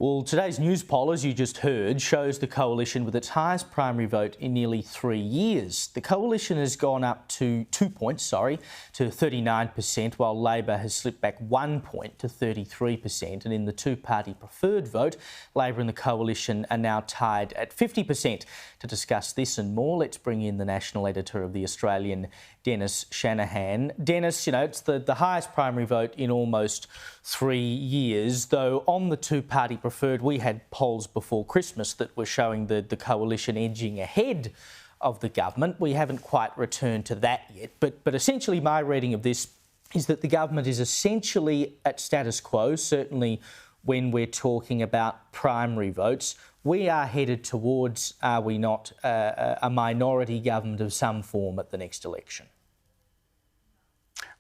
Well, today's news poll, as you just heard, shows the coalition with its highest primary vote in nearly 3 years. The coalition has gone up to 2 points, to 39%, while Labor has slipped back 1 point to 33%. And in the two-party preferred vote, Labor and the coalition are now tied at 50%. To discuss this and more, let's bring in the national editor of The Australian, Dennis Shanahan. Dennis, it's the highest primary vote in almost 3 years, though on the two-party preferred, we had polls before Christmas that were showing the coalition edging ahead of the government. We haven't quite returned to that yet, but essentially my reading of this is that the government is essentially at status quo, certainly when we're talking about primary votes. We are headed towards, are we not, a minority government of some form at the next election?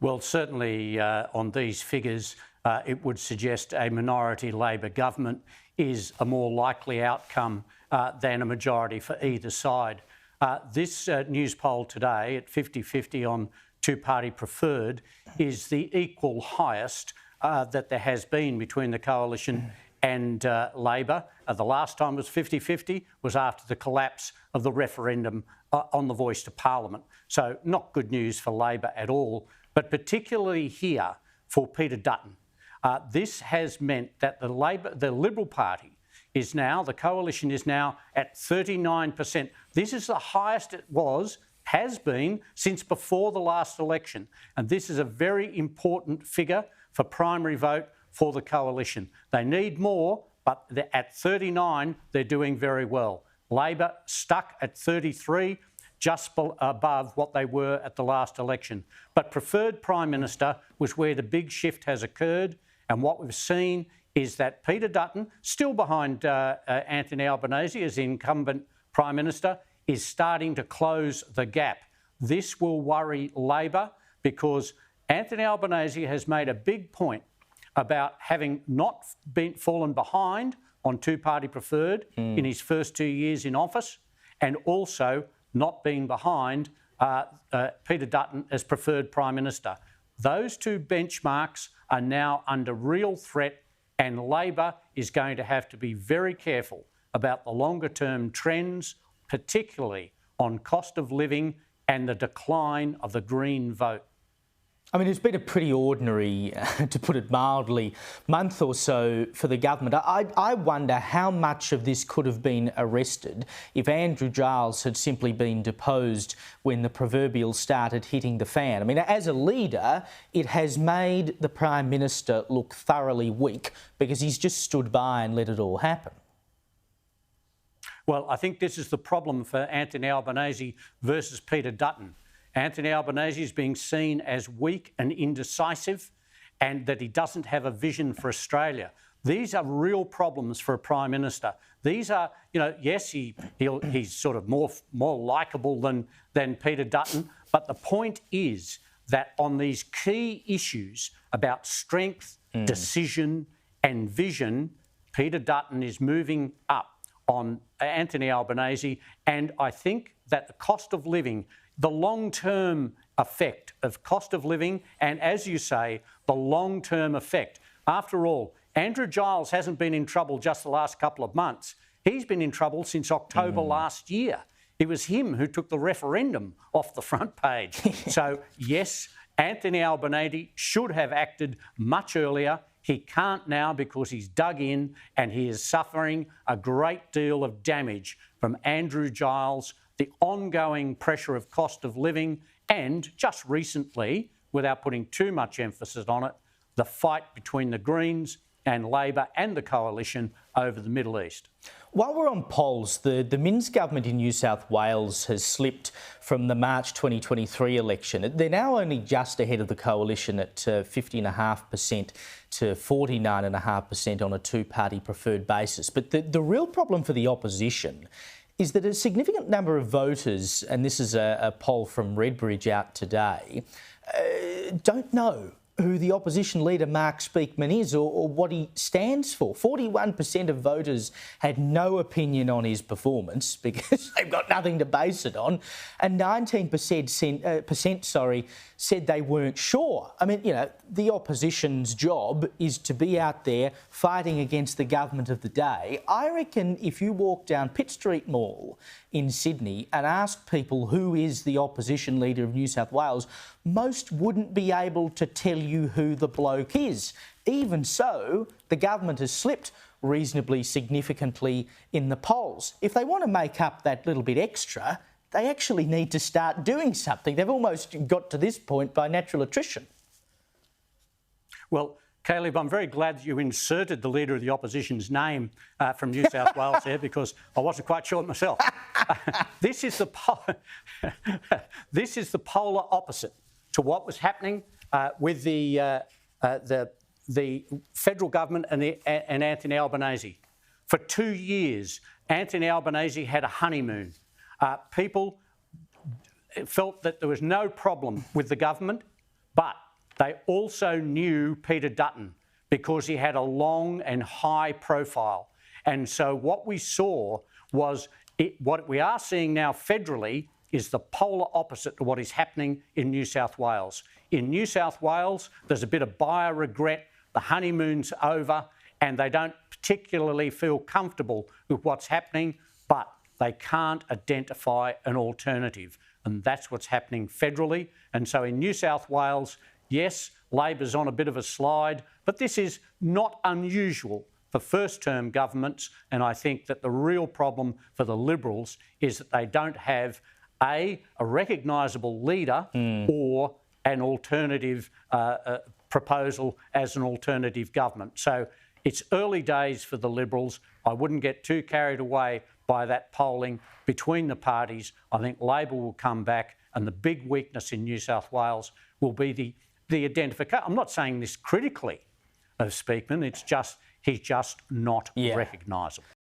Well, certainly on these figures, it would suggest a minority Labor government is a more likely outcome than a majority for either side. This news poll today at 50-50 on two-party preferred is the equal highest that there has been between the coalition and Labor. The last time it was 50-50 was after the collapse of the referendum on the voice to Parliament. So not good news for Labor at all, but particularly here for Peter Dutton. This has meant that the Liberal Party is now, the coalition is now at 39%. This is the highest it has been since before the last election. And this is a very important figure for primary vote for the coalition. They need more, but at 39, they're doing very well. Labor stuck at 33, just above what they were at the last election. But preferred Prime Minister was where the big shift has occurred. And what we've seen is that Peter Dutton, still behind Anthony Albanese as the incumbent Prime Minister, is starting to close the gap. This will worry Labor because Anthony Albanese has made a big point about having not fallen behind on two-party preferred in his first 2 years in office, and also not being behind Peter Dutton as preferred Prime Minister. Those two benchmarks are now under real threat, and Labor is going to have to be very careful about the longer-term trends, particularly on cost of living and the decline of the Green vote. I mean, it's been a pretty ordinary, to put it mildly, month or so for the government. I wonder how much of this could have been arrested if Andrew Giles had simply been deposed when the proverbial started hitting the fan. I mean, as a leader, it has made the Prime Minister look thoroughly weak because he's just stood by and let it all happen. Well, I think this is the problem for Anthony Albanese versus Peter Dutton. Anthony Albanese is being seen as weak and indecisive, and that he doesn't have a vision for Australia. These are real problems for a Prime Minister. These are, yes, he's sort of more likeable than Peter Dutton, but the point is that on these key issues about strength, decision and vision, Peter Dutton is moving up on Anthony Albanese, and I think that the cost of living, the long-term effect of cost of living, and as you say, the long-term effect. After all, Andrew Giles hasn't been in trouble just the last couple of months. He's been in trouble since October last year. It was him who took the referendum off the front page. So, yes, Anthony Albanese should have acted much earlier. He can't now because he's dug in and he is suffering a great deal of damage from Andrew Giles, the ongoing pressure of cost of living, and just recently, without putting too much emphasis on it, the fight between the Greens and Labor and the coalition over the Middle East. While we're on polls, the Minns government in New South Wales has slipped from the March 2023 election. They're now only just ahead of the coalition at 50.5% to 49.5% on a two-party preferred basis. But the real problem for the opposition is that a significant number of voters, and this is a poll from Redbridge out today, don't know who the opposition leader Mark Speakman is or what he stands for. 41% of voters had no opinion on his performance because they've got nothing to base it on, and 19% said they weren't sure. I mean, you know, the opposition's job is to be out there fighting against the government of the day. I reckon if you walk down Pitt Street Mall in Sydney and ask people who is the opposition leader of New South Wales, most wouldn't be able to tell you who the bloke is. Even so, the government has slipped reasonably significantly in the polls. If they want to make up that little bit extra, they actually need to start doing something. They've almost got to this point by natural attrition. Well, Caleb, I'm very glad that you inserted the Leader of the Opposition's name from New South Wales there, because I wasn't quite sure myself. This is the polar opposite to what was happening with the federal government and Anthony Albanese. For 2 years, Anthony Albanese had a honeymoon. People felt that there was no problem with the government, but they also knew Peter Dutton because he had a long and high profile. And so what we saw was what we are seeing now federally is the polar opposite to what is happening in New South Wales. In New South Wales, there's a bit of buyer regret, the honeymoon's over, and they don't particularly feel comfortable with what's happening, but they can't identify an alternative. And that's what's happening federally. And so in New South Wales, yes, Labor's on a bit of a slide, but this is not unusual for first-term governments, and I think that the real problem for the Liberals is that they don't have a recognisable leader or an alternative proposal as an alternative government. So it's early days for the Liberals. I wouldn't get too carried away by that polling between the parties. I think Labor will come back, and the big weakness in New South Wales will be the identification. I'm not saying this critically of Speakman, it's just he's just not recognisable.